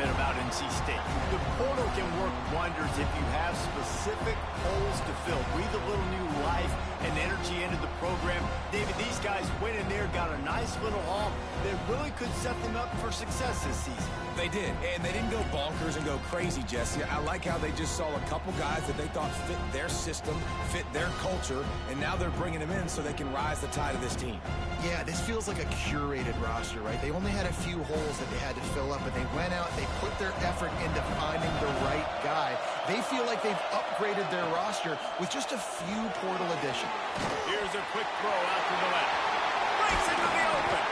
bit about NC State. The portal can work wonders if you have specific holes to fill. Breathe a little new life and energy into the program. David, these guys went in there, got a nice little haul that really could set them up for success this season. They did, and they didn't go bonkers and go crazy, Jesse. I like how they just saw a couple guys that they thought fit their system, fit their culture, and now they're bringing them in so they can rise the tide of this team. Yeah, this feels like a curated roster, right? They only had a few holes that they had to fill up, and they went out, they put their effort into finding the right guy. They feel like they've upgraded their roster with just a few portal additions. Here's a quick throw out to the left. Breaks into the open.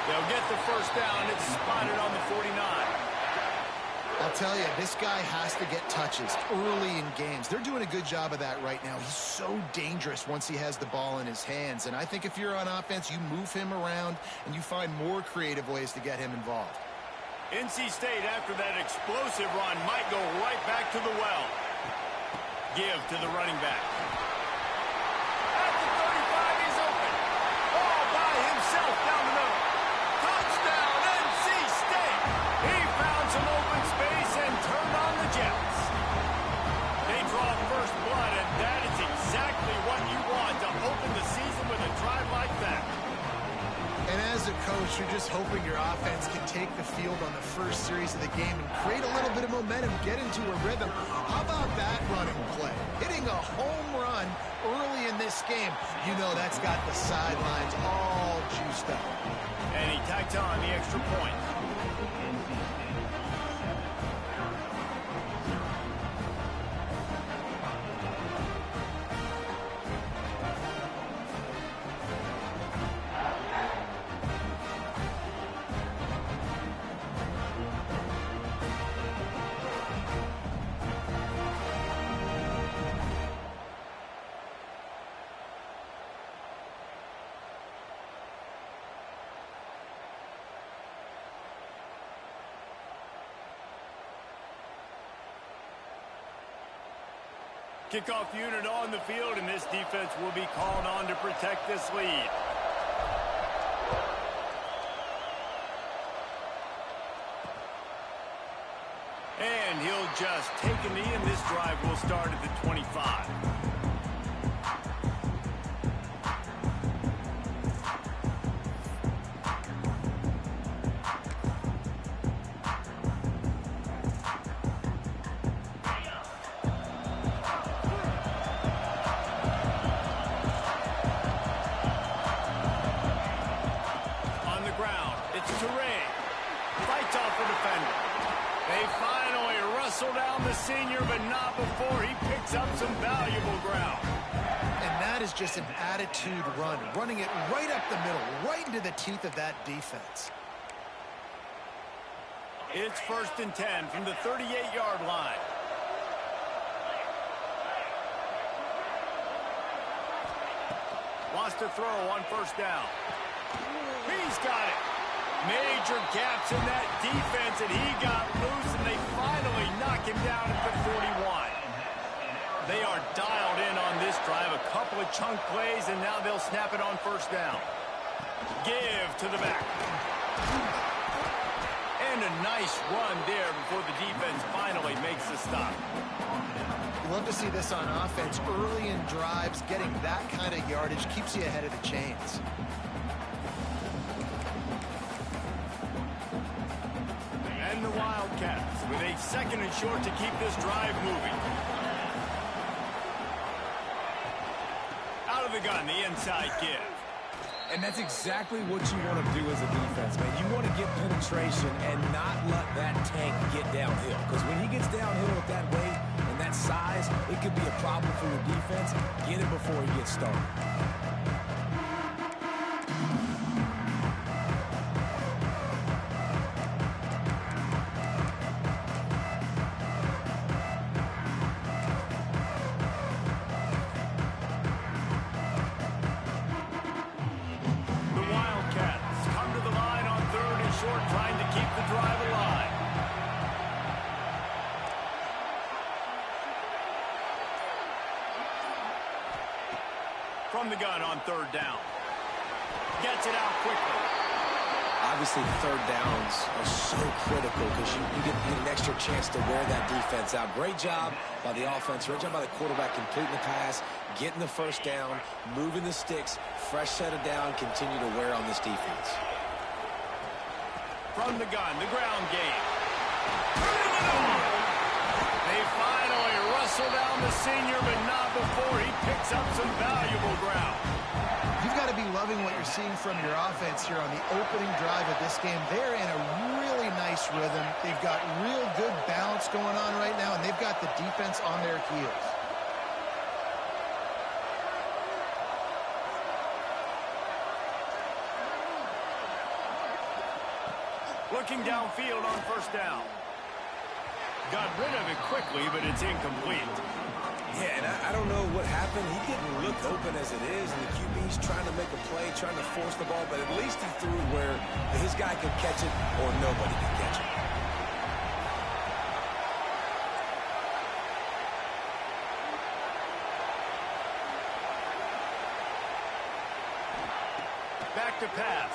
They'll get the first down. It's spotted on the 49. I'll tell you, this guy has to get touches early in games. They're doing a good job of that right now. He's so dangerous once he has the ball in his hands. And I think if you're on offense, you move him around and you find more creative ways to get him involved. NC State, after that explosive run, might go right back to the well. Give to the running back. At the 35, he's open. All by himself down the middle. Touchdown, NC State. He found some open space and turned on the Jets. They draw first blood, and that is exactly what you want to open the season with a drive like that. And as a coach, you're just hoping your offense can take the field on the first series of the game and create a little bit of momentum, get into a rhythm. How about that running play? Hitting a home run early in this game. You know that's got the sidelines all juiced up. And he tacked on the extra point. Kickoff unit on the field, and this defense will be called on to protect this lead. And he'll just take a knee, and this drive will start at the 25. Down the senior, but not before he picks up some valuable ground. And that is just an attitude run, running it right up the middle, right into the teeth of that defense. It's 1st and 10 from the 38-yard line. Wants to throw on first down. He's got it. Major gaps in that defense, and he got loose, and they finally knock him down at the 41. They are dialed in on this drive. A couple of chunk plays, and now they'll snap it on first down. Give to the back. And a nice run there before the defense finally makes the stop. Love to see this on offense. Early in drives, getting that kind of yardage keeps you ahead of the chains. And the Wildcats with a 2nd and short to keep this drive moving. Out of the gun, the inside give. And that's exactly what you want to do as a defense, man. You want to get penetration and not let that tank get downhill. Because when he gets downhill with that weight and that size, it could be a problem for your defense. Get it before he gets started. From the gun on 3rd down. Gets it out quickly. I obviously third downs are so critical because you get an extra chance to wear that defense out. Great job by the offense. Great job by the quarterback completing the pass, getting the first down, moving the sticks, fresh set of down, continue to wear on this defense. From the gun, the ground game. They finally wrestle down the senior, but not before he picks up some valuable ground. You've got to be loving what you're seeing from your offense here on the opening drive of this game. They're in a really nice rhythm. They've got real good balance going on right now, and they've got the defense on their heels. Looking downfield on first down. Got rid of it quickly, but it's incomplete. Yeah, and I don't know what happened. He didn't look open as it is, and the QB's trying to make a play, trying to force the ball, but at least he threw it where his guy could catch it or nobody could catch it. Back to pass.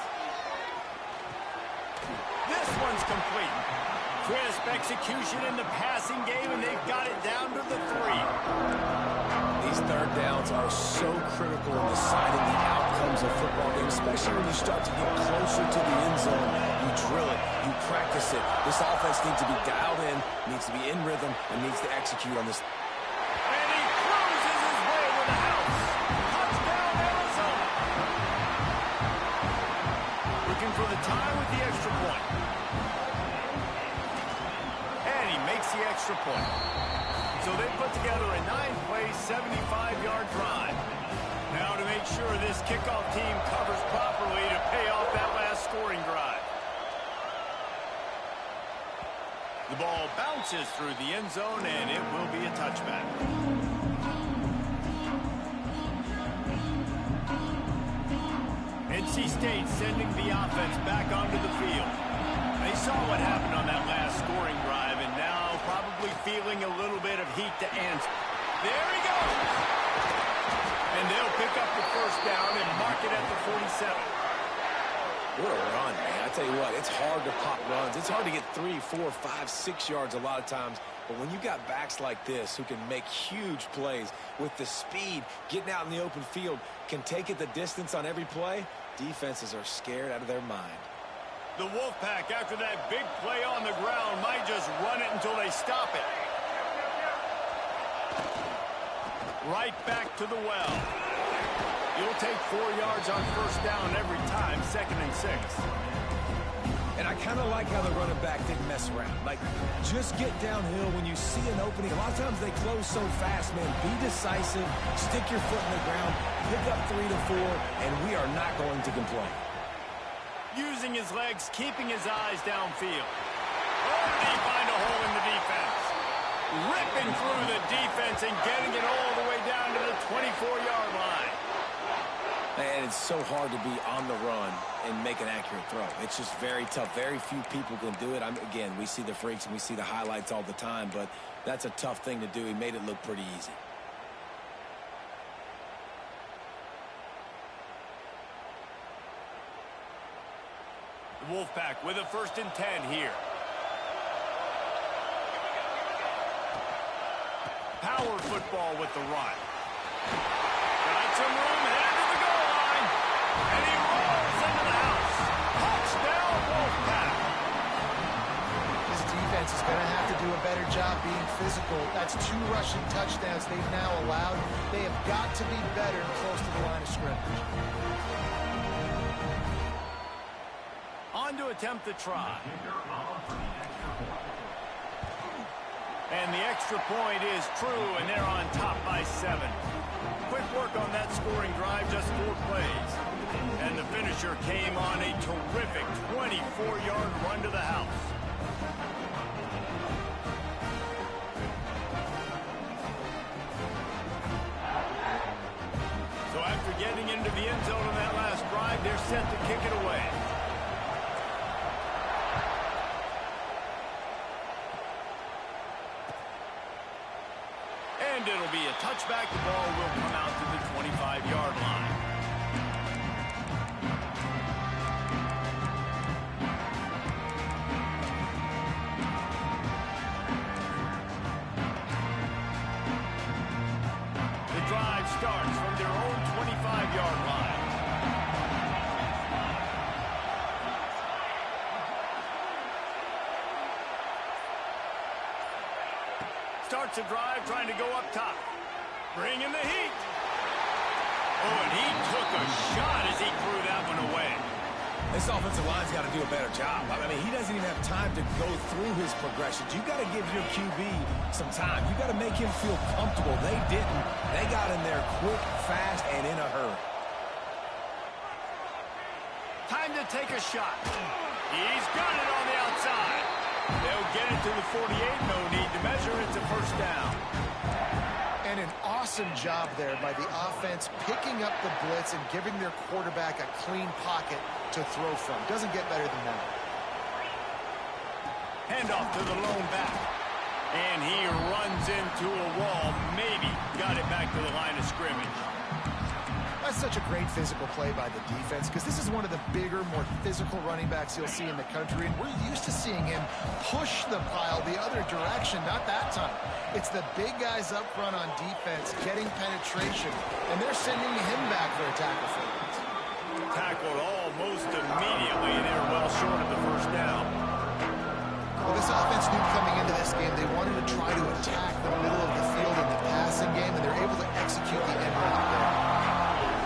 This one's complete. Crisp execution in the passing game, and they've got it down to the 3. These third downs are so critical in deciding the outcomes of football games, especially when you start to get closer to the end zone. You drill it, you practice it. This offense needs to be dialed in, needs to be in rhythm, and needs to execute on this. And he cruises his way to the house. Touchdown, Arizona. Looking for the tie with the extra point. And he makes the extra point. So they put together a 9-play, 75-yard drive. Now to make sure this kickoff team covers properly to pay off that last scoring drive. The ball bounces through the end zone, and it will be a touchback. NC State sending the offense back onto the field. They saw what happened on that last scoring drive, and now probably feeling a little bit of heat to answer. There he goes! And they'll pick up the first down and mark it at the 47. What a run, man. I tell you what, it's hard to pop runs. It's hard to get 3, 4, 5, 6 yards a lot of times. But when you got backs like this who can make huge plays with the speed, getting out in the open field, can take it the distance on every play, defenses are scared out of their mind. The Wolfpack, after that big play on the ground, might just run it until they stop it. Right back to the well. You'll take 4 yards on first down every time, 2nd and 6. And I kind of like how the running back didn't mess around. Like, just get downhill when you see an opening. A lot of times they close so fast, man. Be decisive, stick your foot in the ground, pick up 3 to 4, and we are not going to complain. Using his legs, keeping his eyes downfield. Oh, did he find a hole in the defense? Ripping through the defense and getting it all the way down to the 24-yard line. And it's so hard to be on the run and make an accurate throw. It's just very tough. Very few people can do it. Again, we see the freaks and we see the highlights all the time, but that's a tough thing to do. He made it look pretty easy. The Wolfpack with a 1st and 10 here. Power football with the run. Got some room, headed to the goal line. And he rolls into the house. Touchdown, Wolfpack. This defense is going to have to do a better job being physical. That's 2 rushing touchdowns they've now allowed. They have got to be better close to the line of scrimmage. On to attempt the try. And the extra point is true, and they're on top by 7. Quick work on that scoring drive, just 4 plays. And the finisher came on a terrific 24-yard run to the house. So after getting into the end zone on that last drive, they're set to kick it away. And it'll be a touchback. The ball will come out to the 25-yard line. starts a drive trying to go up top. Bringing the heat. Oh, and he took a shot as he threw that one away. This offensive line's got to do a better job. I mean, he doesn't even have time to go through his progressions. You got to give your QB some time. You got to make him feel comfortable. They didn't. They got in there quick, fast, and in a hurry. Time to take a shot. He's got it on the outside. They'll get it to the 48. No need to measure. It's a first down. And an awesome job there by the offense picking up the blitz and giving their quarterback a clean pocket to throw from. Doesn't get better than that. Handoff to the lone back. And he runs into a wall. Maybe got it back to the line of scrimmage. That's such a great physical play by the defense because this is one of the bigger, more physical running backs you'll see in the country, and we're used to seeing him push the pile the other direction. Not that time. It's the big guys up front on defense getting penetration, and they're sending him back for a tackle for it. Tackled almost immediately, and they're well short of the first down. Well, this offense knew coming into this game they wanted to try to attack the middle of the field in the passing game, and they're able to execute the end route there.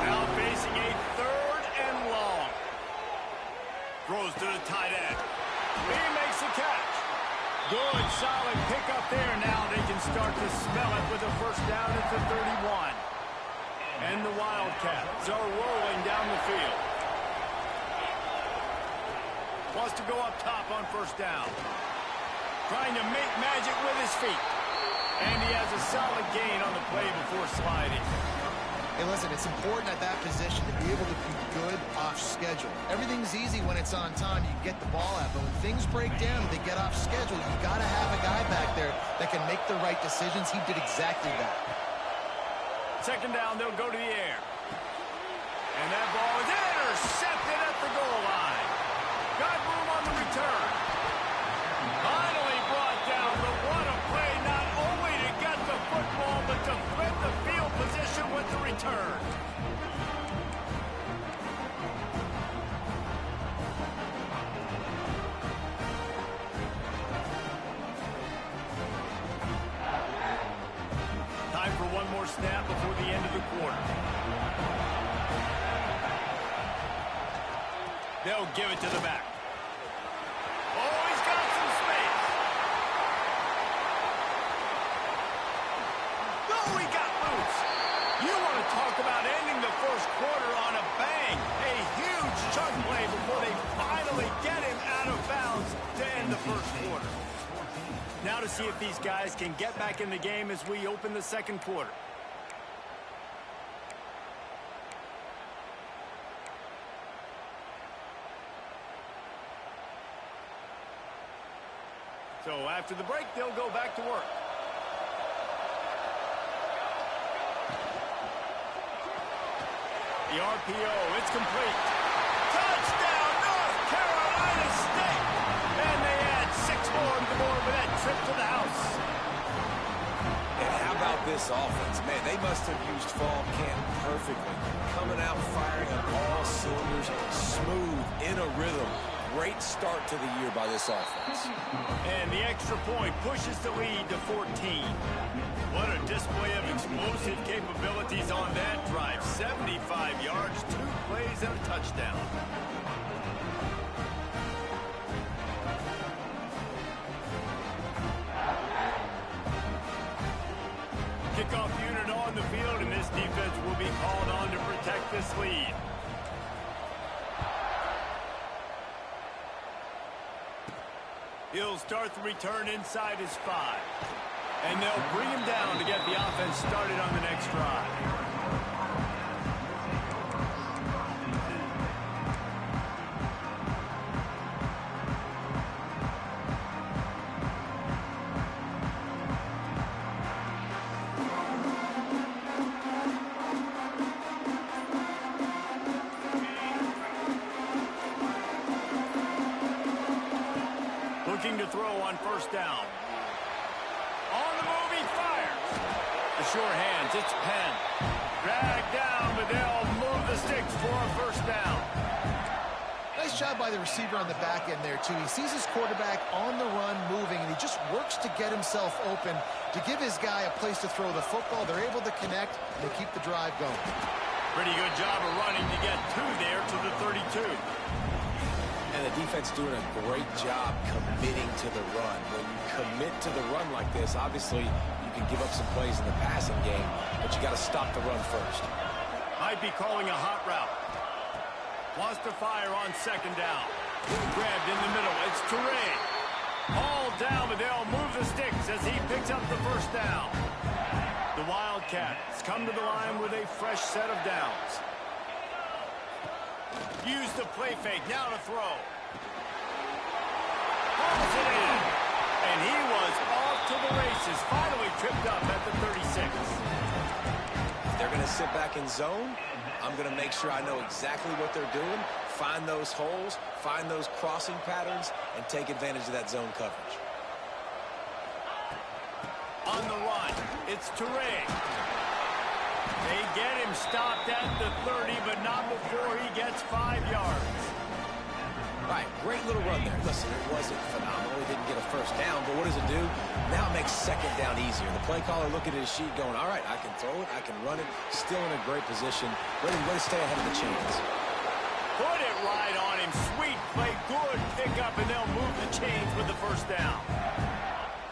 Now facing a third and long. Throws to the tight end. He makes the catch. Good, solid pickup there. Now they can start to smell it with a first down at the 31. And the Wildcats are rolling down the field. Wants to go up top on first down. Trying to make magic with his feet. And he has a solid gain on the play before sliding. Hey, listen, it's important at that position to be able to be good off schedule. Everything's easy when it's on time. You get the ball out. But when things break down and they get off schedule, you got to have a guy back there that can make the right decisions. He did exactly that. Second down, they'll go to the air. And that ball is intercepted at the goal line. Got room on the return. Finally brought down, but what a play, not only to get the football, but to flip the field position with the return. Time for one more snap before the end of the quarter. They'll give it to the back. Oh, he's got some space. No, he got loose. You want to talk about ending the first quarter on a bang. A huge chunk play before they finally get him out of bounds to end the first quarter. Now to see if these guys can get back in the game as we open the second quarter. So after the break, they'll go back to work. The RPO, it's complete. Touchdown, North Carolina State! And they add 6 more on the board with that trip to the house. And how about this offense? Man, they must have used fall camp perfectly. Coming out firing on all cylinders, smooth, in a rhythm. Great start to the year by this offense. And the extra point pushes the lead to 14. What a display of explosive capabilities on that drive. 75 yards, 2 plays, and a touchdown. Kickoff unit on the field, and this defense will be called on to protect this lead. He'll start the return inside his 5. And they'll bring him down to get the offense started on the next drive. Looking to throw on first down. On the move, he fires. The sure hands, it's Penn. Dragged down, but they'll move the sticks for a first down. Nice Nice job by the receiver on the back end there, too. He sees his quarterback on the run moving, and he just works to get himself open to give his guy a place to throw the football. They're able to connect, and they keep the drive going. Pretty good job of running to get two there to the 32. And the defense doing a great job committing to the run. When you commit to the run like this, obviously you can give up some plays in the passing game, but you got to stop the run first. Might be calling a hot route. Wants to fire on second down. Grabbed in the middle. It's Toure. All down, but they'll move the sticks as he picks up the first down. The Wildcats come to the line with a fresh set of downs. Use the play fake. Now to throw. Pulls it in. And he was off to the races. Finally tripped up at the 36. They're going to sit back in zone. I'm going to make sure I know exactly what they're doing, find those holes, find those crossing patterns, and take advantage of that zone coverage. On the run, it's Toure. They get him stopped at the 30, but not before he gets 5 yards. Right, great little run there. Listen, it wasn't phenomenal. He didn't get a first down, but what does it do? Now it makes second down easier. The play caller looking at his sheet going, all right, I can throw it, I can run it, still in a great position, ready to stay ahead of the chains. Put it right on him. Sweet play, good pickup, and they'll move the chains with the first down.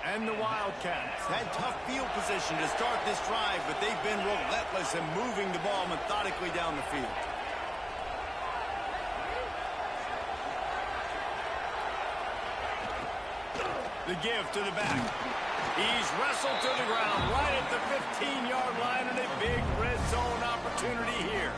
And the Wildcats had tough field position to start this drive, but they've been relentless in moving the ball methodically down the field. The give to the back. He's wrestled to the ground right at the 15-yard line, and a big red zone opportunity here.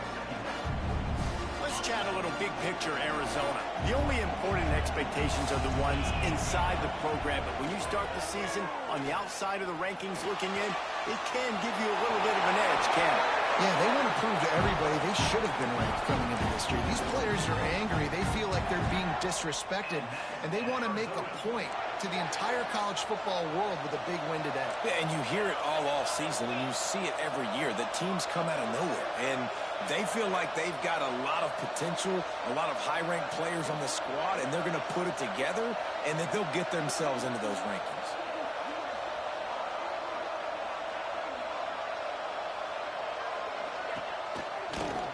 Let's chat a little big picture Arizona. The only important expectations are the ones inside the program, but when you start the season on the outside of the rankings looking in, it can give you a little bit of an edge, can't it? Yeah, they want to prove to everybody they should have been ranked coming into this year. These players are angry. They feel like they're being disrespected, and they want to make a point to the entire college football world with a big win today. Yeah, and you hear it all off season, and you see it every year, that teams come out of nowhere, and they feel like they've got a lot of potential, a lot of high-ranked players on the squad, and they're going to put it together, and that they'll get themselves into those rankings.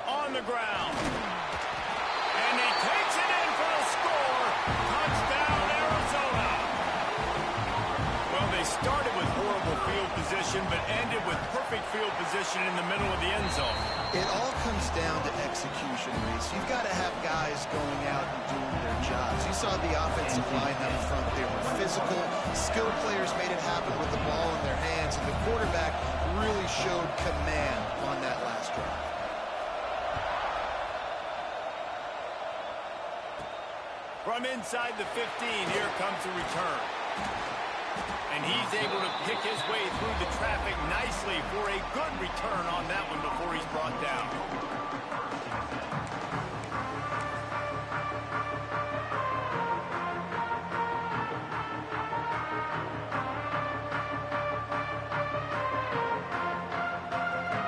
On the ground. And he takes it in for the score. Touchdown, Arizona. Well, they started with horrible field position, but ended with perfect field position in the middle of the end zone. It all comes down to execution, Reese. You've got to have guys going out and doing their jobs. You saw the offensive line up front. They were physical. Skilled players made it happen with the ball in their hands, and the quarterback really showed command on that last drive. From inside the 15, here comes the return. And he's able to pick his way through the traffic nicely for a good return on that one before he's brought down.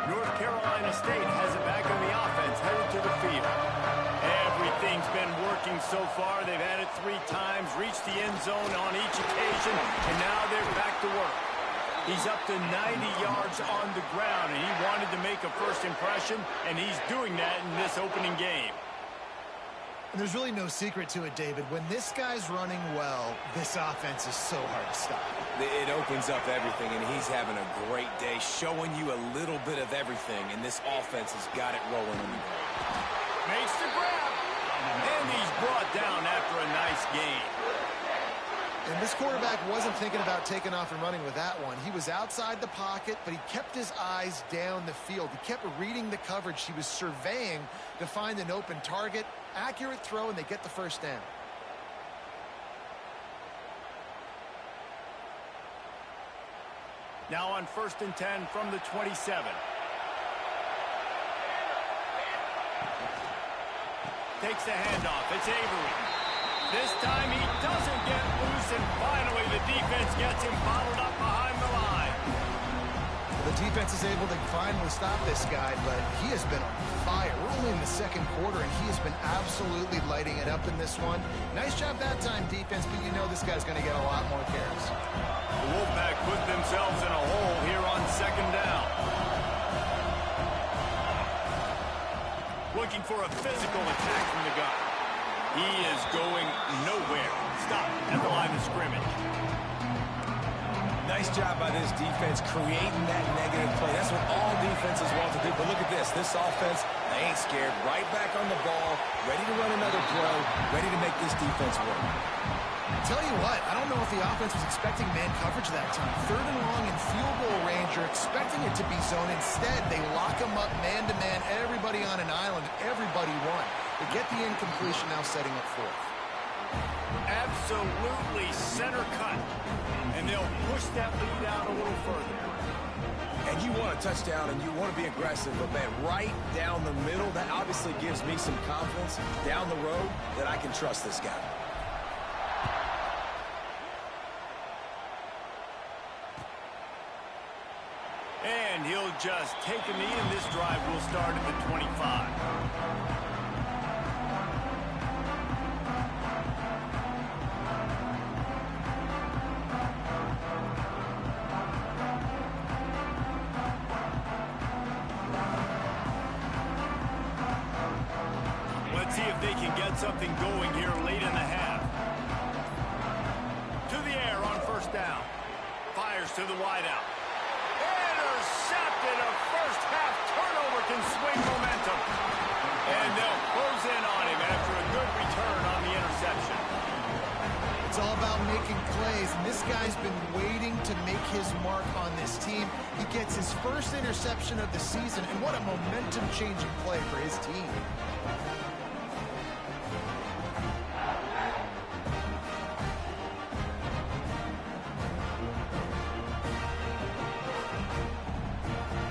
North Carolina State has it back on the offense, headed to the field. Everything's been working so far. They've had it 3 times, reached the end zone on each occasion, and now they're back to work. He's up to 90 yards on the ground, and he wanted to make a first impression, and he's doing that in this opening game. And there's really no secret to it, David. When this guy's running well, this offense is so hard to stop. It opens up everything, and he's having a great day, showing you a little bit of everything, and this offense has got it rolling on the ground. Makes the grab, and he's brought down after a nice game. And this quarterback wasn't thinking about taking off and running with that one. He was outside the pocket, but he kept his eyes down the field. He kept reading the coverage. He was surveying to find an open target. Accurate throw, and they get the first down. Now on 1st and 10 from the 27. Takes the handoff. It's Avery. This time he doesn't get loose, and finally the defense gets him bottled up behind the line. The defense is able to finally stop this guy, but he has been on fire. We're only in the second quarter, and he has been absolutely lighting it up in this one. Nice job that time, defense, but you know this guy's going to get a lot more carries. The Wolfpack put themselves in a hole here on second down. Looking for a physical attack from the gun. He is going nowhere. Stop at the line of scrimmage. Nice job by this defense creating that negative play. That's what all defenses want to do. But look at this. This offense, they ain't scared. Right back on the ball, ready to run another play, ready to make this defense work. Tell you what, I don't know if the offense was expecting man coverage that time. Third and long in field goal range, you're expecting it to be zone. Instead, they lock him up man-to-man, everybody on an island, everybody won. They get the incompletion, now setting up fourth. Absolutely center cut. And they'll push that lead out a little further. And you want a touchdown and you want to be aggressive, but man, right down the middle, that obviously gives me some confidence down the road that I can trust this guy. And he'll just take a knee, and this drive will start at the 25. Let's see if they can get something going here late in the half. To the air on first down. Fires to the wideout. Intercepted. A first half turnover can swing momentum. And they'll close in on him after a good return on the interception. It's all about making plays, and this guy's been waiting to make his mark on this team. He gets his first interception of the season, and what a momentum-changing play for his team.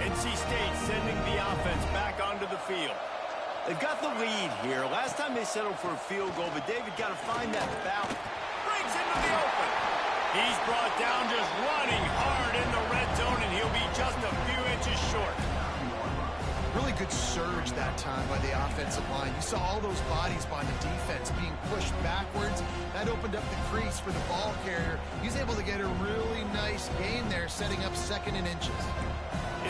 NC State sending the offense back onto the field. They've got the lead here. Last time they settled for a field goal, but David got to find that balance. Brings into the open. He's brought down just running hard in the red zone, and he'll be just a few inches short. Really good surge that time by the offensive line. You saw all those bodies by the defense being pushed backwards. That opened up the crease for the ball carrier. He's able to get a really nice gain there, setting up second and inches.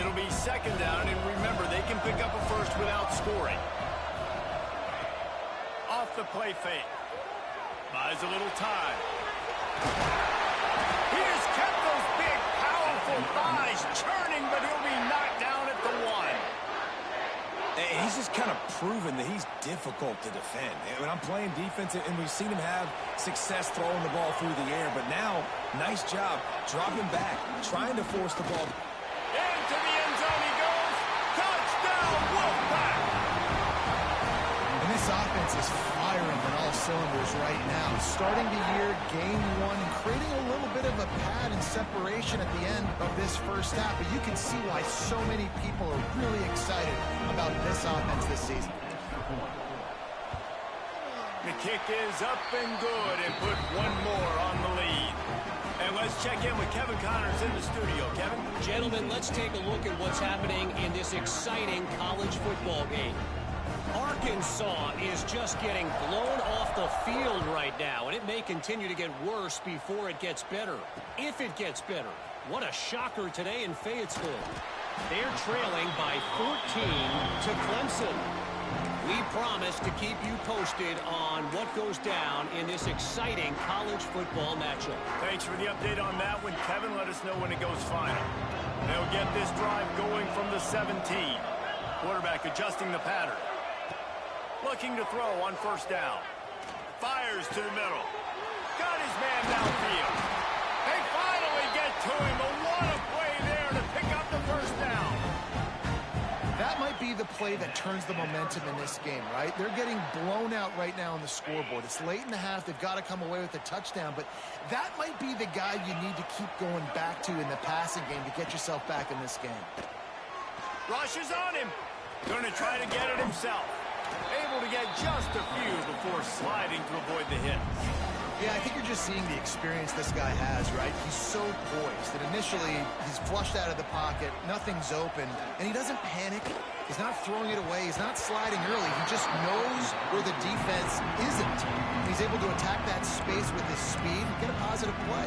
It'll be second down, and remember, they can pick up a first without scoring. Off the play fake. Buys a little time. He has kept those big, powerful thighs churning, but he'll be knocked down at the one. And he's just kind of proven that he's difficult to defend. When I'm playing defense, and we've seen him have success throwing the ball through the air, but now, nice job dropping back, trying to force the ball. Into the end zone he goes. Touchdown, Wolfpack! And this offense is firing on all cylinders right now. Starting the year, game one, and creating a little bit of a pad and separation at the end of this first half. But you can see why so many people are really excited about this offense this season. The kick is up and good, and put one more on the lead. And let's check in with Kevin Connors in the studio. Kevin? Gentlemen, let's take a look at what's happening in this exciting college football game. Arkansas is just getting blown off the field right now, and it may continue to get worse before it gets better. If it gets better. What a shocker today in Fayetteville. They're trailing by 14 to Clemson. We promise to keep you posted on what goes down in this exciting college football matchup. Thanks for the update on that one, Kevin. Let us know when it goes final. They'll get this drive going from the 17. Quarterback adjusting the pattern. Looking to throw on first down. Fires to the middle. Got his man downfield. They finally get to him. But what a play there to pick up the first down. That might be the play that turns the momentum in this game, right? They're getting blown out right now on the scoreboard. It's late in the half. They've got to come away with a touchdown, but that might be the guy you need to keep going back to in the passing game to get yourself back in this game. Rushes on him. Going to try to get it himself. Able to get just a few before sliding to avoid the hit. Yeah, I think you're just seeing the experience this guy has, right? He's so poised that initially he's flushed out of the pocket, nothing's open, and he doesn't panic. He's not throwing it away. He's not sliding early. He just knows where the defense isn't. He's able to attack that space with his speed and get a positive play.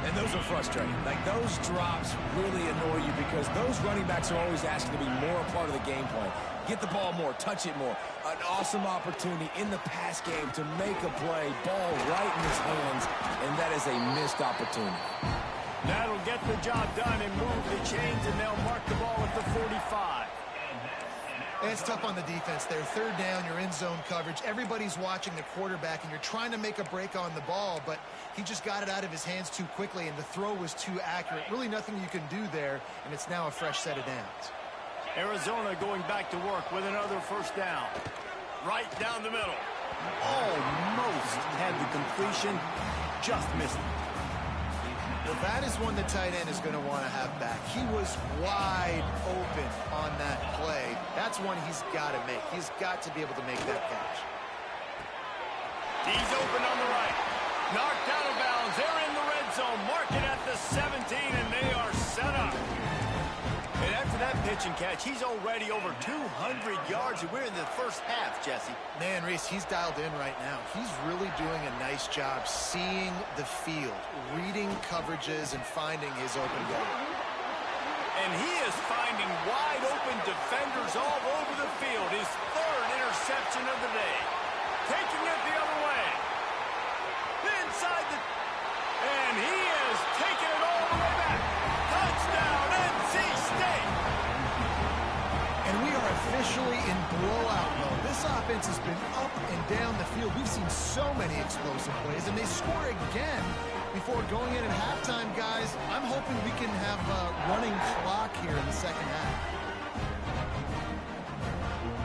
And those are frustrating. Like, those drops really annoy you because those running backs are always asking to be more a part of the game plan. Get the ball more, touch it more. An awesome opportunity in the pass game to make a play, ball right in his hands, and that is a missed opportunity. That'll get the job done and move the chains, and they'll mark the ball at the 45. And it's tough on the defense there. Third down, you're in zone coverage. Everybody's watching the quarterback, and you're trying to make a break on the ball, but he just got it out of his hands too quickly, and the throw was too accurate. Really nothing you can do there, and it's now a fresh set of downs. Arizona going back to work with another first down. Right down the middle. Almost had the completion, just missed it. Well, that is one the tight end is going to want to have back. He was wide open on that play. That's one he's got to make. He's got to be able to make that catch. He's open on the right. Knocked out of bounds. They're in the red zone. Mark it at the 17, and they are set up. And after that pitch and catch, he's already over 200 yards, and we're in the first half, Jesse. Man, Reese, he's dialed in right now. He's really doing a nice job seeing the field, reading coverages, and finding his open guy. And he is finding wide-open defenders all over the field. His third interception of the day. Taking it the other way. Inside the... And he is taking it all the way back. Touchdown, NC State! And we are officially in blowout mode. This offense has been up and down the field. We've seen so many explosive plays, and they score again before going in at halftime, guys. I'm hoping we can have a running clock here in the second half.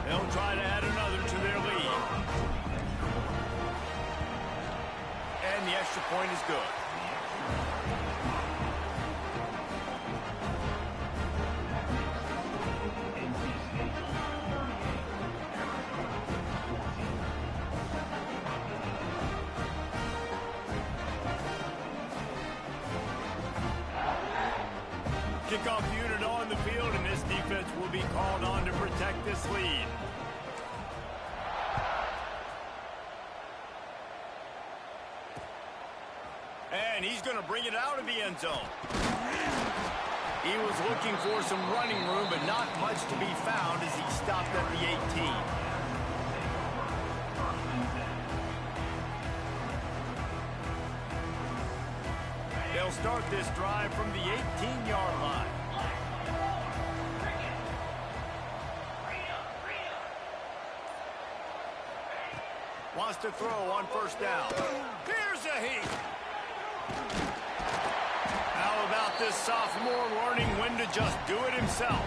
They'll try to add another to their lead. And the extra point is good. Kickoff unit on the field, and this defense will be called on to protect this lead. And he's going to bring it out of the end zone. He was looking for some running room, but not much to be found as he stopped at the 18. They'll start this drive from the 18-yard line. Wants to throw on first down. Here's a heat. How about this sophomore learning when to just do it himself?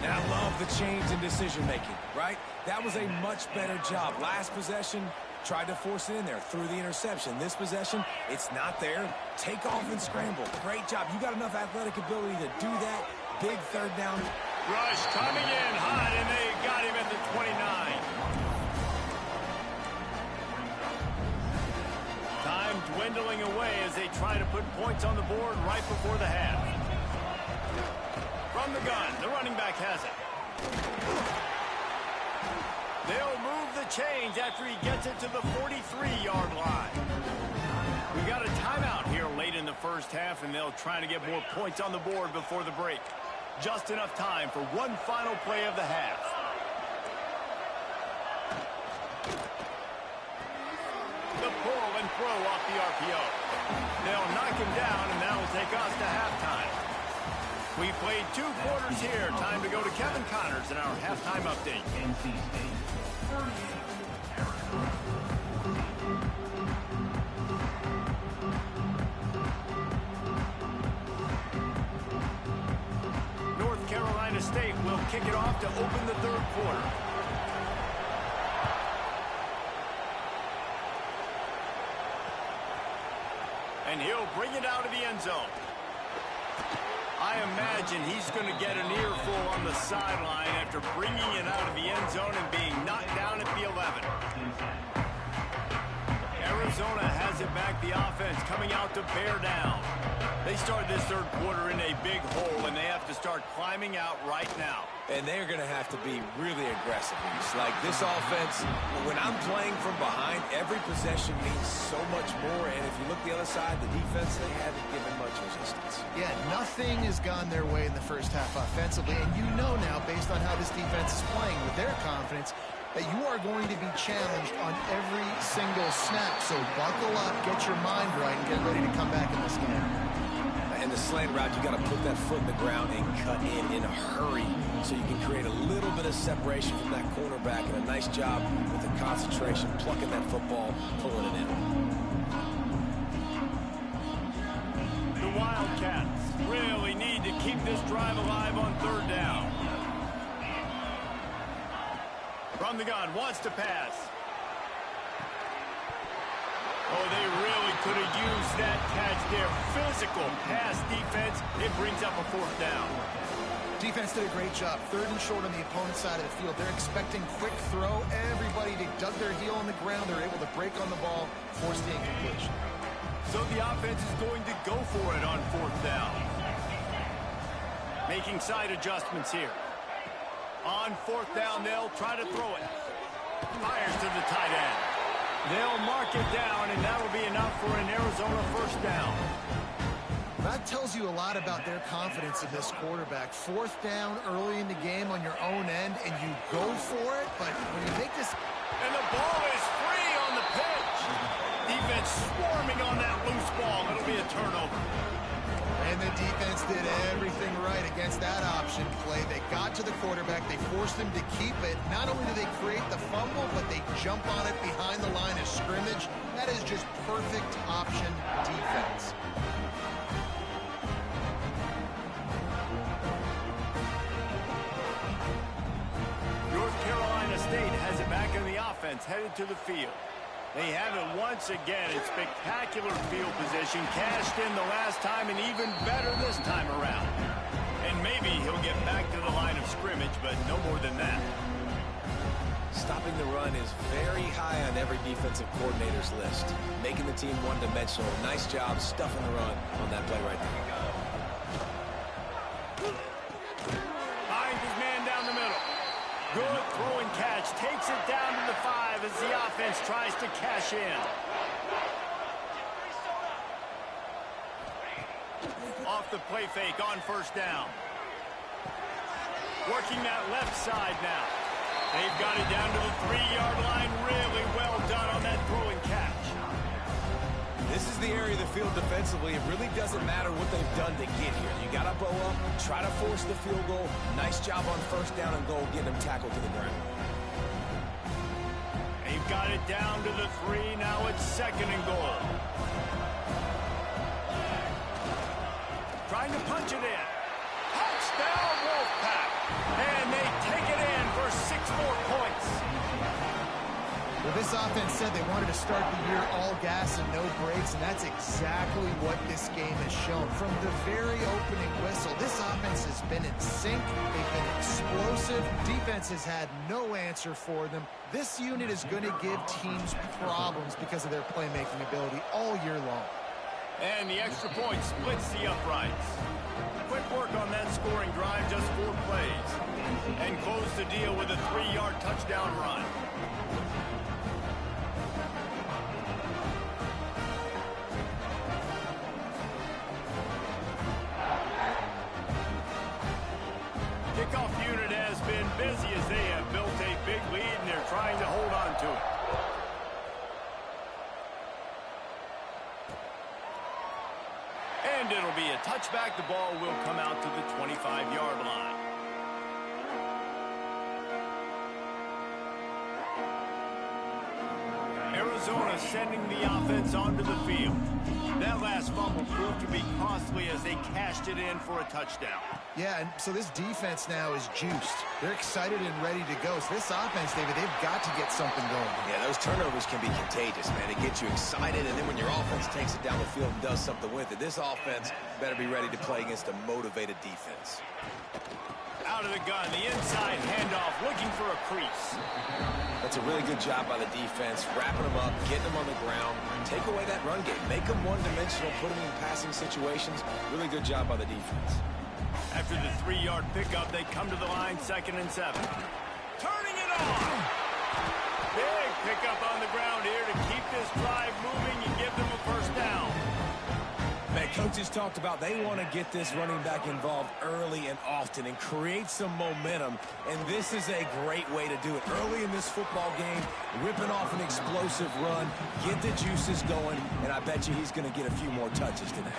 And I love the change in decision-making, right? That was a much better job. Last possession, tried to force it in there, threw the interception. This possession, it's not there. Take off and scramble. Great job. You got enough athletic ability to do that. Big third down. Rush coming in hot, and they got him at the 29. Time dwindling away as they try to put points on the board right before the half. From the gun, the running back has it. They'll move the chains after he gets it to the 43-yard line. We've got a timeout here late in the first half, and they'll try to get more points on the board before the break. Just enough time for one final play of the half. The pull and throw off the RPO. They'll knock him down, and that'll take us to halftime. We played 2 quarters here. Time to go to Kevin Connors in our halftime update. NC State 38, Arizona. North Carolina State will kick it off to open the third quarter. And he'll bring it out of the end zone. I imagine he's going to get an earful on the sideline after bringing it out of the end zone and being knocked down at the 11. Arizona has it back. The offense coming out to bear down. They started this third quarter in a big hole, and they have to start climbing out right now. And they're going to have to be really aggressive. It's like this offense, when I'm playing from behind, every possession means so much more. And if you look the other side, the defense, they haven't given much resistance. Yeah, nothing has gone their way in the first half offensively. And you know now, based on how this defense is playing with their confidence, that you are going to be challenged on every single snap. So buckle up, get your mind right, and get ready to come back in this game. In the slant route, you got to put that foot in the ground and cut in a hurry so you can create a little bit of separation from that cornerback, and a nice job with the concentration, plucking that football, pulling it in. The Wildcats really need to keep this drive alive on third down. From the gun, wants to pass. Oh, they really could have used that catch there. Physical pass defense. It brings up a fourth down. Defense did a great job. Third and short on the opponent's side of the field. They're expecting quick throw. Everybody, they dug their heel on the ground. They're able to break on the ball, force the incompletion. So the offense is going to go for it on fourth down. Making side adjustments here. On fourth down, they'll try to throw it. Fires to the tight end. They'll mark it down, and that'll be enough for an Arizona first down. That tells you a lot about their confidence in this quarterback. Fourth down early in the game on your own end, and you go for it, but when you make this... And the ball is free on the pitch. Defense swarming on that loose ball. It'll be a turnover. And the defense did everything right against that option play. They got to the quarterback. They forced him to keep it. Not only do they create the fumble, but they jump on it behind the line of scrimmage. That is just perfect option defense. North Carolina State has it back in the offense, headed to the field. They have it once again in spectacular field position, cashed in the last time, and even better this time around. And maybe he'll get back to the line of scrimmage, but no more than that. Stopping the run is very high on every defensive coordinator's list. Making the team one-dimensional. Nice job stuffing the run on that play right there. Finds his man down the middle. Good throwing catch. Takes it down to the 5 as the offense tries to cash in. Off the play fake on first down. Working that left side now. They've got it down to the 3-yard line. Really well done on that throwing catch. This is the area of the field defensively. It really doesn't matter what they've done to get here. You got to bow up, try to force the field goal. Nice job on first down and goal, getting them tackled to the ground. They've got it down to the 3. Now it's second and goal. Trying to punch it in. Touchdown, Wolfpack. And they take it in for 6 more points. Well, this offense said they wanted to start the year all gas and no brakes, and that's exactly what this game has shown. From the very opening whistle, this offense has been in sync. They've been explosive. Defense has had no answer for them. This unit is going to give teams problems because of their playmaking ability all year long. And the extra point splits the uprights. Quick work on that scoring drive, just 4 plays. And close the deal with a 3-yard touchdown run. Kickoff unit has been busy as they have built a big lead, and they're trying to hold on to it. And it'll be a touchback. The ball will come out to the 25-yard line. Arizona sending the offense onto the field. That last fumble proved to be costly as they cashed it in for a touchdown. Yeah, and so this defense now is juiced. They're excited and ready to go. So this offense, David, they've got to get something going. Yeah, those turnovers can be contagious, man. They get you excited, and then when your offense takes it down the field and does something with it, this offense better be ready to play against a motivated defense. Out of the gun, the inside handoff, looking for a crease. That's a really good job by the defense, wrapping them up, getting them on the ground, Take away that run game. Make them one-dimensional, put them in passing situations. Really good job by the defense. After the 3-yard pickup, they come to the line, 2nd and 7. Turning it on! Big pickup on the ground here to keep this drive moving and give them a first down. Man, coaches talked about they want to get this running back involved early and often and create some momentum, and this is a great way to do it. Early in this football game, ripping off an explosive run, get the juices going, and I bet you he's going to get a few more touches today.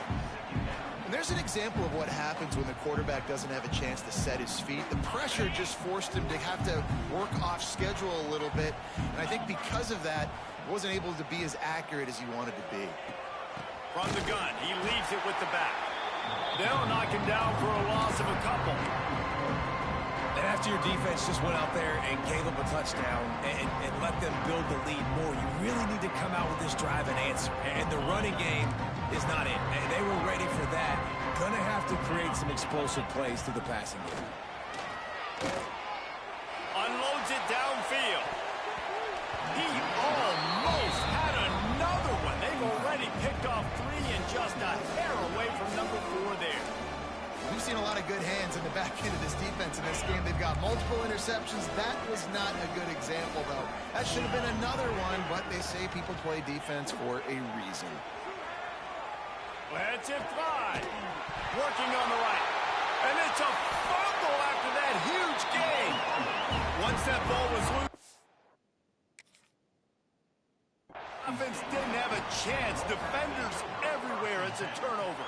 And there's an example of what happens when the quarterback doesn't have a chance to set his feet. The pressure just forced him to have to work off schedule a little bit, and I think because of that, he wasn't able to be as accurate as he wanted to be. From the gun, he leaves it with the back. They'll knock him down for a loss of a couple. And after your defense just went out there and gave up a touchdown and let them build the lead more, you really need to come out with this drive and answer. And the running game is not it. And they were ready for that. Gonna have to create some explosive plays through the passing game. Unloads it downfield. He almost had another one. They've already picked off 3 and just a hair away from number 4 there. We've seen a lot of good hands in the back end of this defense in this game. They've got multiple interceptions. That was not a good example, though. That should have been another one, but they say people play defense for a reason. Let's it fly. Working on the right. And it's a fumble after that huge gain. Once that ball was loose, offense didn't have a chance. Defenders everywhere. It's a turnover.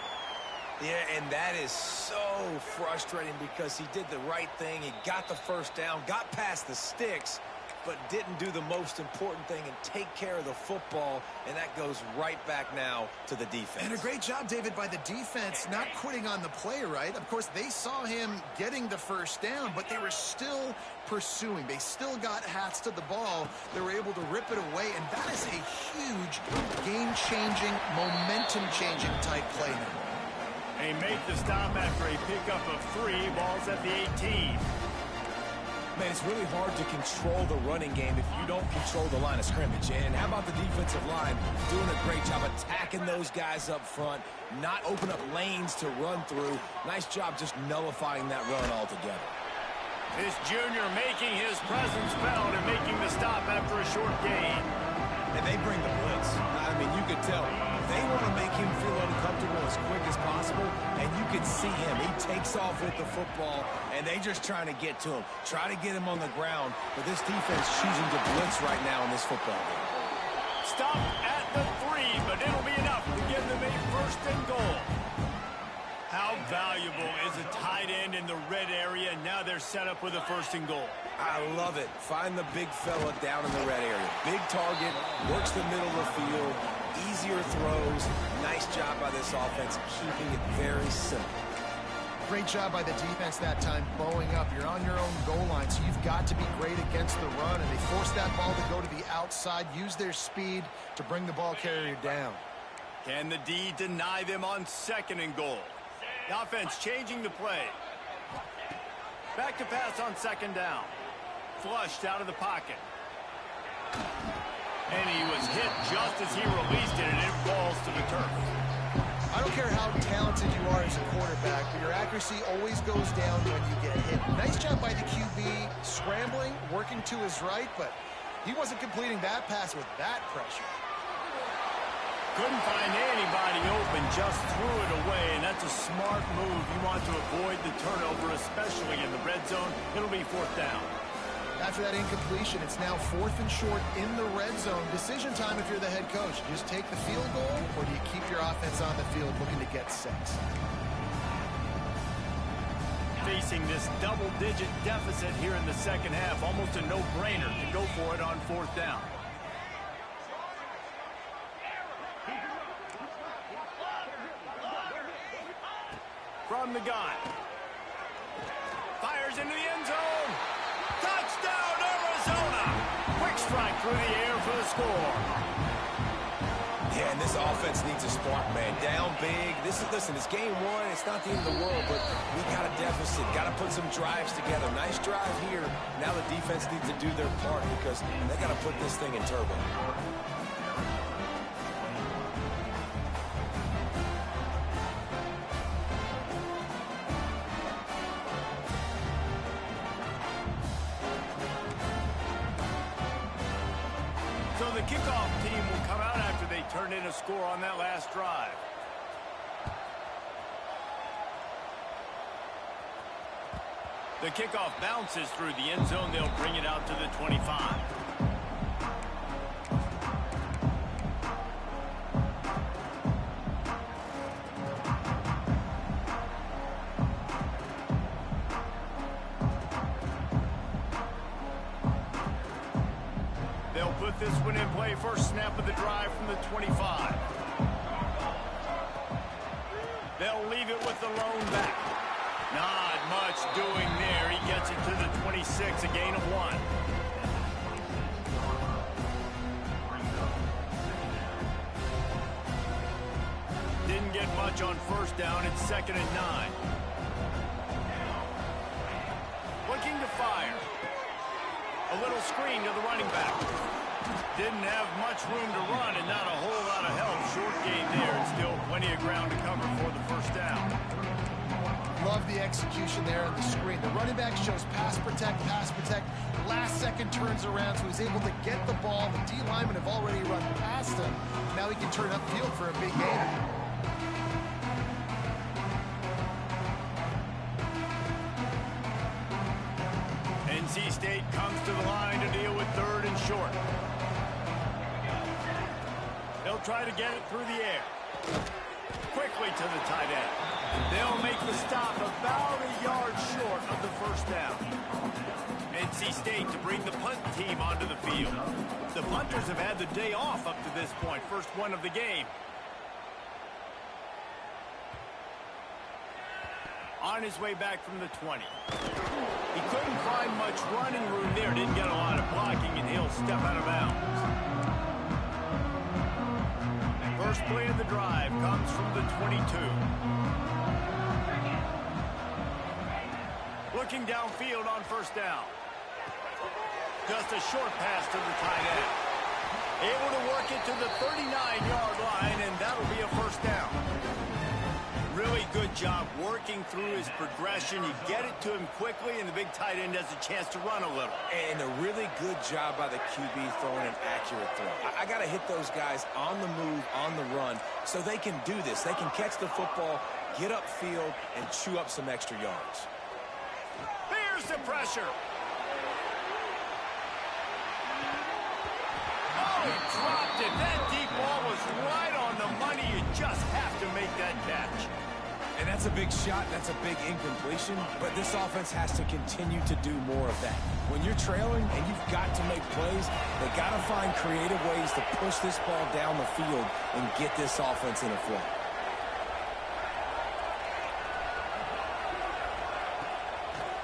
Yeah, and that is so frustrating because he did the right thing. He got the first down, got past the sticks, but didn't do the most important thing and take care of the football, and that goes right back now to the defense. And a great job, David, by the defense not quitting on the play, right? Of course, they saw him getting the first down, but they were still pursuing. They still got hats to the ball. They were able to rip it away, and that is a huge game-changing, momentum-changing type play now. They make the stop after a pickup of 3. Ball's at the 18. Man, it's really hard to control the running game if you don't control the line of scrimmage. And how about the defensive line doing a great job attacking those guys up front, not open up lanes to run through. Nice job just nullifying that run altogether. This junior making his presence felt and making the stop after a short gain. And they bring the blitz. I mean, you could tell. They want to make him feel uncomfortable as quick as possible, and you can see him. He takes off with the football, and they just trying to get to him, try to get him on the ground. But this defense choosing to blitz right now in this football game. Stop at the 3, but it'll be enough to give them a 1st and goal. How valuable is a tight end in the red area? Now they're set up with a 1st and goal. I love it. Find the big fella down in the red area. Big target, works the middle of the field, easier throws. Nice job by this offense, keeping it very simple. Great job by the defense that time, bowing up. You're on your own goal line, so you've got to be great against the run, and they force that ball to go to the outside, use their speed to bring the ball carrier down. Can the D deny them on 2nd and goal? The offense changing the play. Back to pass on 2nd down. Flushed out of the pocket. And he was hit just as he released it, and it falls to the turf. I don't care how talented you are as a quarterback, but your accuracy always goes down when you get hit. Nice job by the QB, scrambling, working to his right, but he wasn't completing that pass with that pressure. Couldn't find anybody open, just threw it away, and that's a smart move. You want to avoid the turnover, especially in the red zone. It'll be 4th down. After that incompletion, it's now 4th and short in the red zone. Decision time if you're the head coach. Do you just take the field goal, or do you keep your offense on the field looking to get 6? Facing this double-digit deficit here in the 2nd half, almost a no-brainer to go for it on 4th down. From the gun. Fires into the end zone. Touchdown, Arizona! Quick strike through the air for the score. Yeah, and this offense needs a spark, man. Down big. Listen, it's game 1. It's not the end of the world, but we got a deficit. Got to put some drives together. Nice drive here. Now the defense needs to do their part because they got to put this thing in turbo. the kickoff team will come out after they turn in a score on that last drive. The kickoff bounces through the end zone. They'll bring it out to the 25. They'll put this one in play. First snap of the drive from the 25. They'll leave it with the lone back. Not much doing there. He gets it to the 26, a gain of 1. Didn't get much on first down. It's 2nd and 9. Looking to fire. A little screen to the running back. Didn't have much room to run and not a whole lot of help. Short gain there and still plenty of ground to cover for the first down. Love the execution there on the screen. The running back shows pass protect. Last second turns around, so he's able to get the ball. The D linemen have already run past him. Now he can turn upfield for a big gain. NC State comes to the line to deal with 3rd and short. They'll try to get it through the air. Quickly to the tight end. They'll make the stop about a yard short of the first down. NC State to bring the punt team onto the field. The punters have had the day off up to this point. First one of the game. On his way back from the 20. He couldn't find much running room there. Didn't get a lot of blocking, and he'll step out of bounds. First play of the drive comes from the 22. Looking downfield on first down. Just a short pass to the tight end. Able to work it to the 39-yard line, and that'll be a first down. Really good job working through his progression. You get it to him quickly, and the big tight end has a chance to run a little. And a really good job by the QB throwing an accurate throw. I got to hit those guys on the move, on the run, so they can do this. They can catch the football, get upfield, and chew up some extra yards. There's the pressure. Oh, he dropped it. That deep ball was right on the money. You just have to make that catch. And that's a big shot. That's a big incompletion. But this offense has to continue to do more of that. When you're trailing and you've got to make plays, they got to find creative ways to push this ball down the field and get this offense in a flow.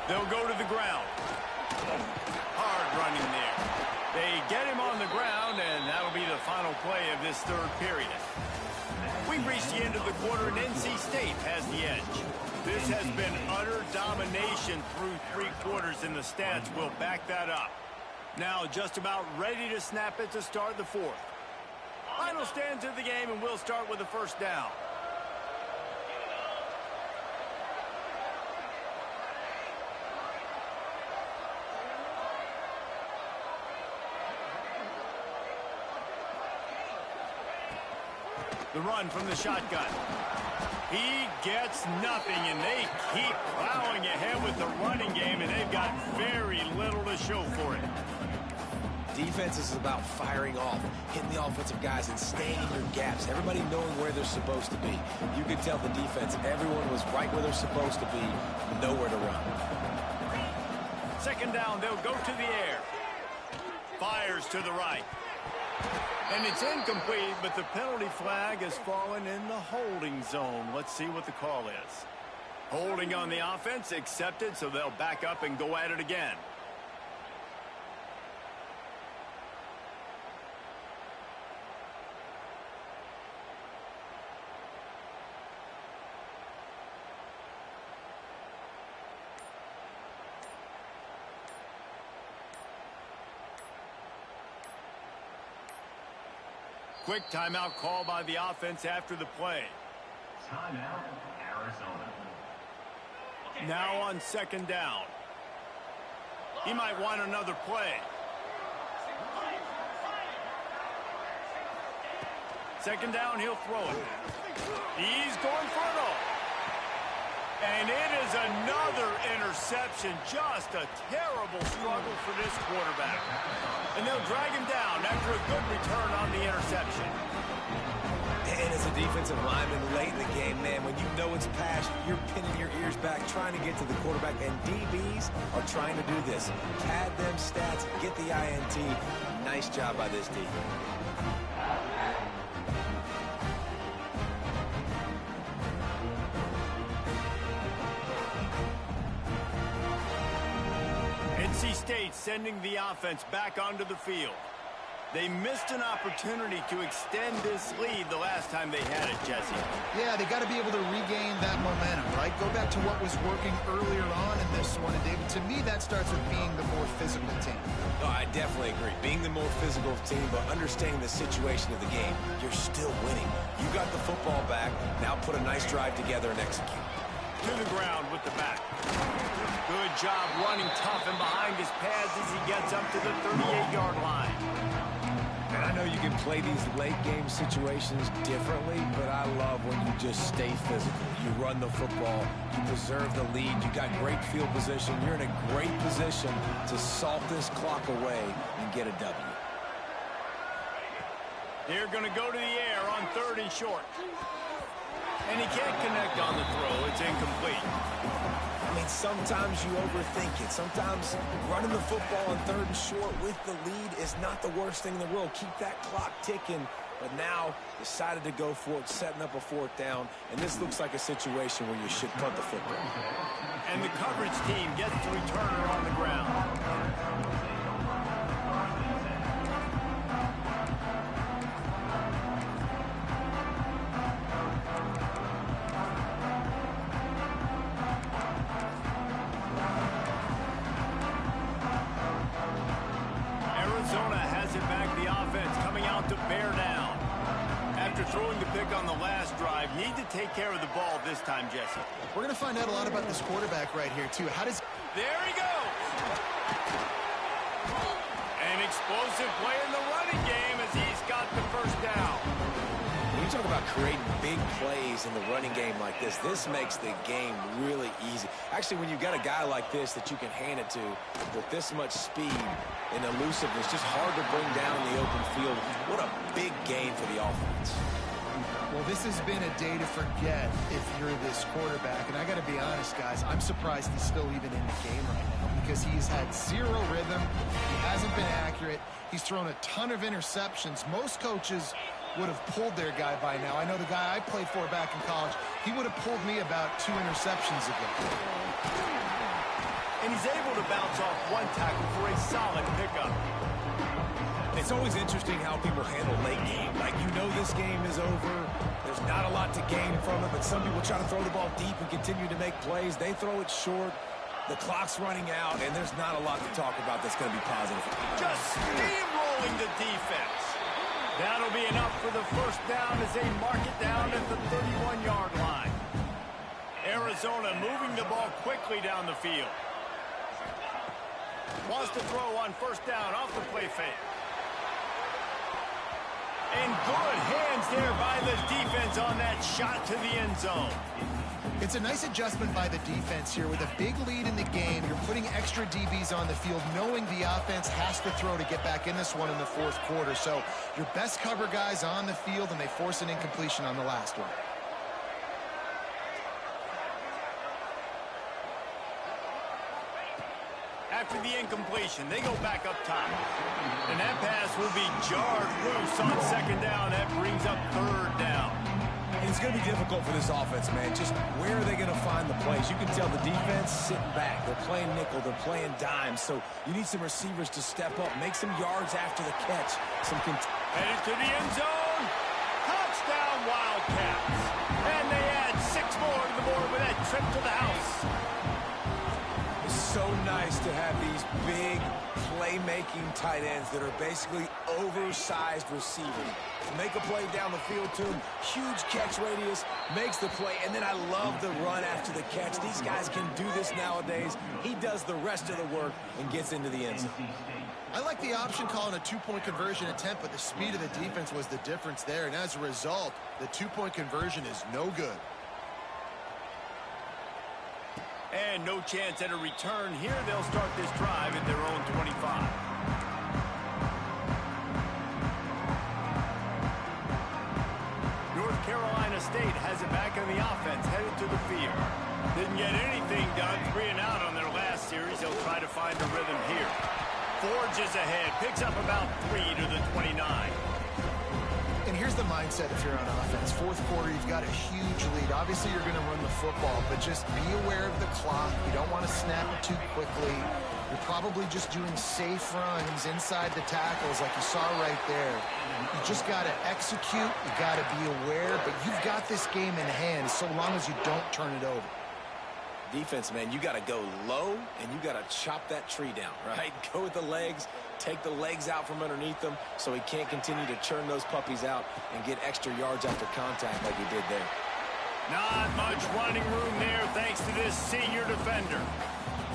They'll go to the ground. Hard running there. They get him on the ground, and that'll be the final play of this 3rd period. We've reached the end of the quarter, and NC State has the edge. This has been utter domination through 3 quarters, and the stats will back that up. Now just about ready to snap it to start the 4th. Final stands of the game, and we'll start with the first down. The run from the shotgun. He gets nothing, and they keep plowing ahead with the running game, and they've got very little to show for it. Defense is about firing off, hitting the offensive guys and staying in your gaps. Everybody knowing where they're supposed to be. You could tell the defense, everyone was right where they're supposed to be, nowhere to run. 2nd down, they'll go to the air. Fires to the right. And it's incomplete, but the penalty flag has fallen in the holding zone. Let's see what the call is. Holding on the offense, accepted, so they'll back up and go at it again. Quick timeout call by the offense after the play. Timeout, Arizona. Now on 2nd down. He might want another play. Second down, he'll throw it. He's going for it all. And it is another interception. Just a terrible struggle for this quarterback. And they'll drag him down after a good return on the interception. And as a defensive lineman late in the game, man, when you know it's past, you're pinning your ears back, trying to get to the quarterback. And DBs are trying to do this. Pad them stats, get the INT. Nice job by this D. NC State sending the offense back onto the field. They missed an opportunity to extend this lead the last time they had it, Jesse. Yeah, they got to be able to regain that momentum, right? Go back to what was working earlier on in this one. And, David, to me, that starts with being the more physical team. No, I definitely agree. Being the more physical team, but understanding the situation of the game, you're still winning. You got the football back. Now put a nice drive together and execute. To the ground with the back. Good job running tough and behind his pads as he gets up to the 38-yard line. And I know you can play these late-game situations differently, but I love when you just stay physical. You run the football, you preserve the lead, you got great field position, you're in a great position to salt this clock away and get a W. They're going to go to the air on 3rd and short. And he can't connect on the throw. It's incomplete. I mean, sometimes you overthink it. Sometimes running the football on 3rd and short with the lead is not the worst thing in the world. Keep that clock ticking. But now decided to go for it, setting up a 4th down. And this looks like a situation where you should punt the football. And the coverage team gets the returner on the ground. Arizona has it back. The offense coming out to bear down. After throwing the pick on the last drive, need to take care of the ball this time, Jesse. We're going to find out a lot about this quarterback right here, too. How does... There he goes. An explosive play in the running game as he's got the 1st down. When you talk about creating big plays in the running game like this makes the game really easy. Actually, when you've got a guy like this that you can hand it to with this much speed and elusiveness, just hard to bring down in the open field. What a big gain for the offense. Well, this has been a day to forget if you're this quarterback. And I got to be honest, guys, I'm surprised he's still even in the game right now because he's had zero rhythm. He hasn't been accurate. He's thrown a ton of interceptions. Most coaches would have pulled their guy by now. I know the guy I played for back in college, he would have pulled me about 2 interceptions ago. And he's able to bounce off 1 tackle for a solid pickup. It's always interesting how people handle late game. Like, you know this game is over. There's not a lot to gain from it, but some people try to throw the ball deep and continue to make plays. They throw it short. The clock's running out, and there's not a lot to talk about that's going to be positive. Just steamrolling the defense. That'll be enough for the 1st down as they mark it down at the 31-yard line. Arizona moving the ball quickly down the field. Wants to throw on 1st down off the play fake. And good hands there by the defense on that shot to the end zone. It's a nice adjustment by the defense here. With a big lead in the game, you're putting extra DBs on the field, knowing the offense has to throw to get back in this one in the 4th quarter. So your best cover guys on the field, and they force an incompletion on the last one. After the incompletion, they go back up top. And that pass will be jarred loose on 2nd down. That brings up 3rd down. And it's going to be difficult for this offense, man. Just where are they going to find the plays? You can tell the defense sitting back. They're playing nickel. They're playing dime. So you need some receivers to step up, make some yards after the catch. Headed to the end zone. Touchdown, Wildcats. And they add 6 more to the board with that trip to the house. It's so nice to have these big playmaking tight ends that are basically oversized receivers. make a play down the field to him. Huge catch radius, makes the play, and then I love the run after the catch. These guys can do this nowadays. He does the rest of the work and gets into the end zone. I like the option calling a two-point conversion attempt, but the speed of the defense was the difference there, and as a result, the two-point conversion is no good. And no chance at a return here. They'll start this drive at their own 25. North Carolina State has it back on the offense, headed to the field. Didn't get anything done, 3 and out on their last series. They'll try to find a rhythm here. Forges ahead, picks up about 3 to the 29. And here's the mindset if you're on offense. Fourth quarter, you've got a huge lead. Obviously, you're going to run the football, but just be aware of the clock. You don't want to snap it too quickly. You're probably just doing safe runs inside the tackles like you saw right there. You just got to execute. You got to be aware, but you've got this game in hand so long as you don't turn it over. Defense, man, you got to go low, and you got to chop that tree down, right? Go with the legs, take the legs out from underneath them so he can't continue to churn those puppies out and get extra yards after contact like he did there. Not much running room there thanks to this senior defender.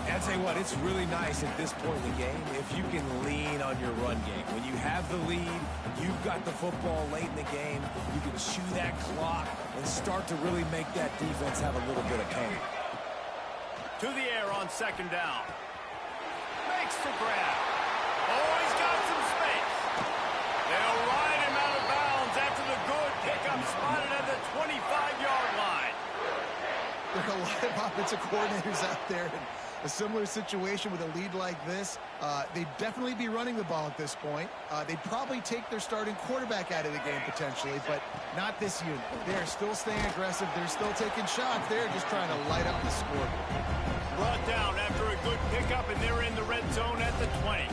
And I'll tell you what, it's really nice at this point in the game if you can lean on your run game. When you have the lead, you've got the football late in the game, you can chew that clock and start to really make that defense have a little bit of pain. To the air on second down. Makes the grab. Oh, he's got some space. They'll ride him out of bounds after the good pickup spotted at the 25-yard line. There are a lot of offensive coordinators out there in a similar situation with a lead like this. They'd definitely be running the ball at this point. They'd probably take their starting quarterback out of the game potentially, but not this unit. They're still staying aggressive. They're still taking shots. They're just trying to light up the scoreboard. Brought down after a good pickup, and they're in the red zone at the 20.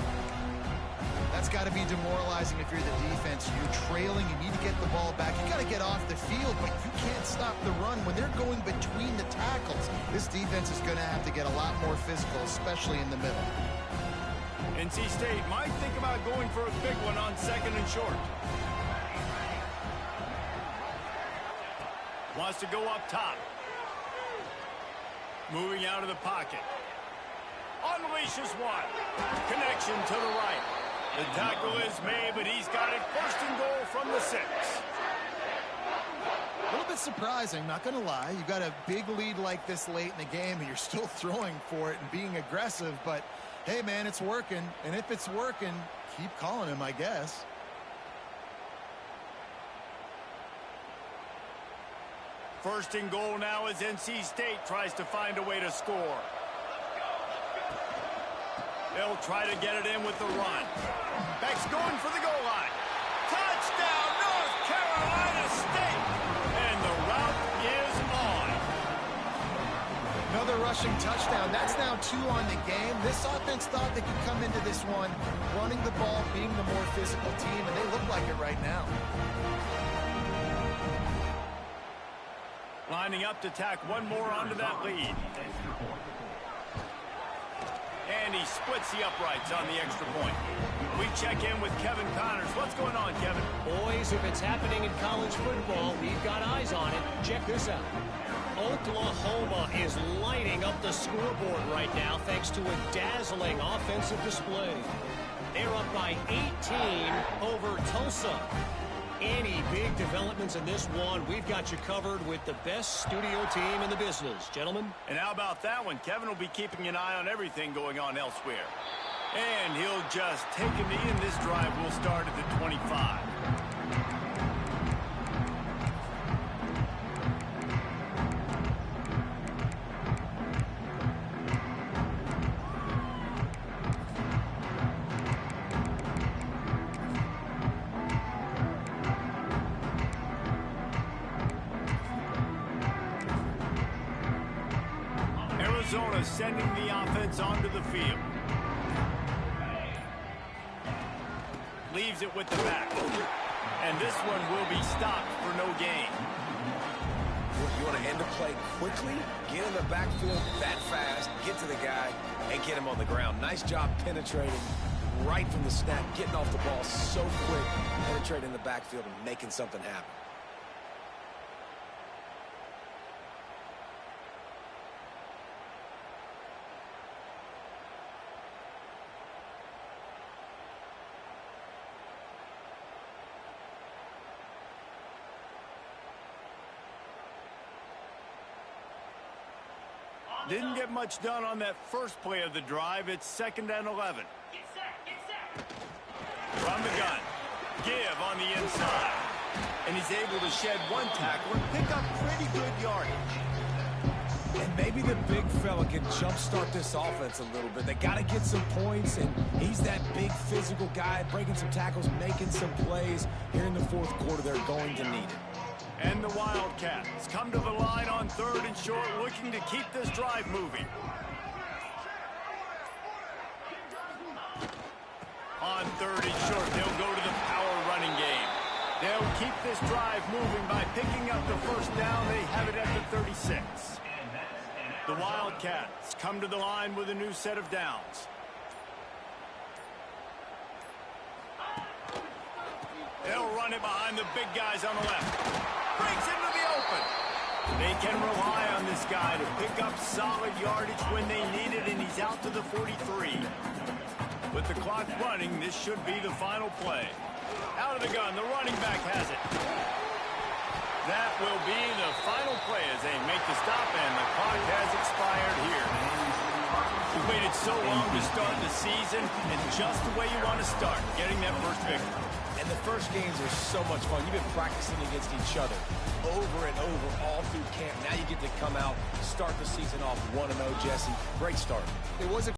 That's got to be demoralizing if you're the defense. You're trailing. You need to get the ball back. You got to get off the field, but you can't stop the run. When they're going between the tackles, this defense is going to have to get a lot more physical, especially in the middle. NC State might think about going for a big one on second and short. Wants to go up top. Moving out of the pocket. Unleashes one. Connection to the right. The tackle is made, but he's got it first and goal from the 6. A little bit surprising, not going to lie. You've got a big lead like this late in the game, and you're still throwing for it and being aggressive. But, hey, man, it's working. And if it's working, keep calling him, I guess. First and goal now as NC State tries to find a way to score. They'll try to get it in with the run. Beck's going for the goal line. Touchdown, North Carolina State! And the route is on. Another rushing touchdown. That's now 2 on the game. This offense thought they could come into this one running the ball, being the more physical team, and they look like it right now. Lining up to tack one more onto that lead. And he splits the uprights on the extra point. We check in with Kevin Connors. What's going on, Kevin? Boys, if it's happening in college football, we've got eyes on it. Check this out. Oklahoma is lighting up the scoreboard right now thanks to a dazzling offensive display. They're up by 18 over Tulsa. Any big developments in this one, we've got you covered with the best studio team in the business, gentlemen. And how about that one? Kevin will be keeping an eye on everything going on elsewhere. And he'll just take a knee, and this drive will start at the 25. Arizona sending the offense onto the field. Leaves it with the back. And this one will be stopped for no gain. You want to end the play quickly, get in the backfield that fast, get to the guy, and get him on the ground. Nice job penetrating right from the snap, getting off the ball so quick, penetrating the backfield and making something happen. Didn't get much done on that first play of the drive. It's 2nd and 11. From the gun. Give on the inside. And he's able to shed one tackle and pick up pretty good yardage. And maybe the big fella can jumpstart this offense a little bit. They got to get some points, and he's that big physical guy, breaking some tackles, making some plays. Here in the fourth quarter, they're going to need it. And the Wildcats come to the line on 3rd and short, looking to keep this drive moving. On 3rd and short, they'll go to the power running game. They'll keep this drive moving by picking up the first down. They have it at the 36. The Wildcats come to the line with a new set of downs. They'll run it behind the big guys on the left. Breaks into the open. They can rely on this guy to pick up solid yardage when they need it, and he's out to the 43. With the clock running, this should be the final play. Out of the gun, the running back has it. That will be the final play as they make the stop, and the clock has expired here. You waited so long to start the season, and just the way you want to start, getting that first victory. And the first games are so much fun. You've been practicing against each other over and over all through camp. Now you get to come out, start the season off 1-0, Jesse. Great start. It was a